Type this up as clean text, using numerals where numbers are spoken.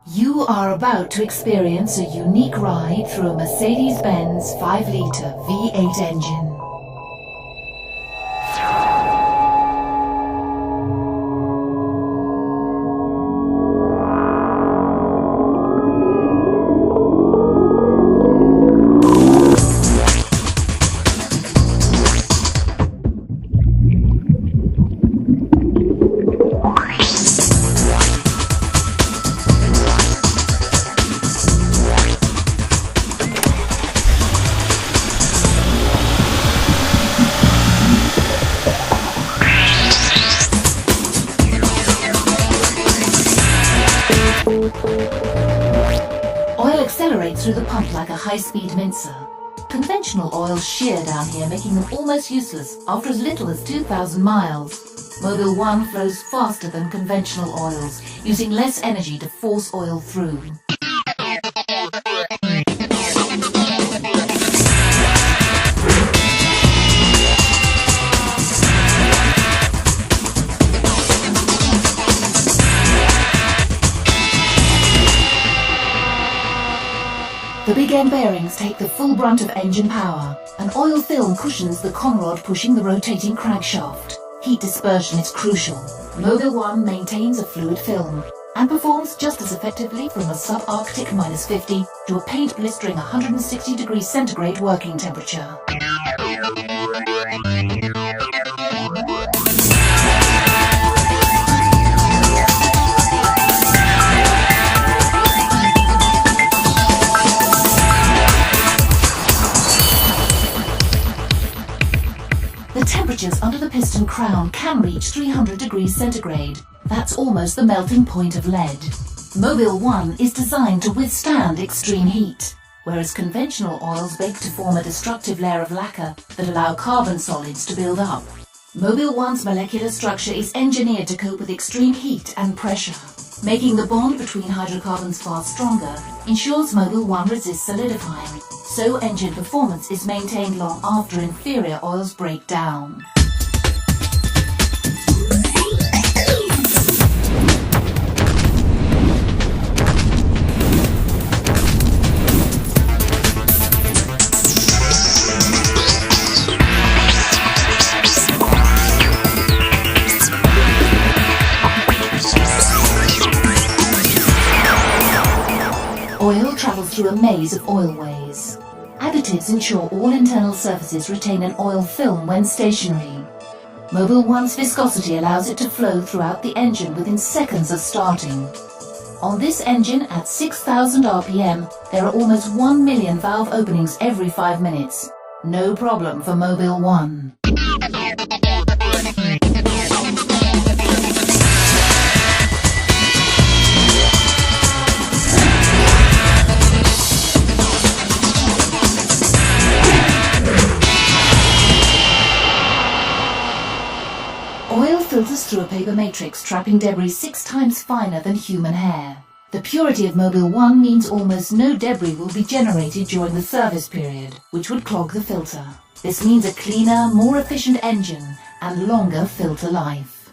You are about to experience a unique ride through a Mercedes-Benz 5-litre V8 engine. Oil accelerates through the pump like a high-speed mincer. Conventional oils shear down here, making them almost useless after as little as 2,000 miles. Mobil 1 flows faster than conventional oils, using less energy to force oil through. The big end bearings take the full brunt of engine power. An oil film cushions the conrod pushing the rotating crankshaft. Heat dispersion is crucial. Mobil 1 maintains a fluid film and performs just as effectively from a subarctic -50 to a paint blistering 160 degrees centigrade working temperature. The temperatures under the piston crown can reach 300 degrees centigrade. That's almost the melting point of lead. Mobil 1 is designed to withstand extreme heat, whereas conventional oils bake to form a destructive layer of lacquer that allow carbon solids to build up. Mobil 1's molecular structure is engineered to cope with extreme heat and pressure. Making the bond between hydrocarbons far stronger ensures Mobil 1 resists solidifying, so engine performance is maintained long after inferior oils break down. Oil travels through a maze of oilways. Additives ensure all internal surfaces retain an oil film when stationary. Mobil 1's viscosity allows it to flow throughout the engine within seconds of starting. On this engine at 6,000 RPM, there are almost 1 million valve openings every 5 minutes. No problem for Mobil 1. Oil filters through a paper matrix, trapping debris 6 times finer than human hair. The purity of Mobil 1 means almost no debris will be generated during the service period, which would clog the filter. This means a cleaner, more efficient engine and longer filter life.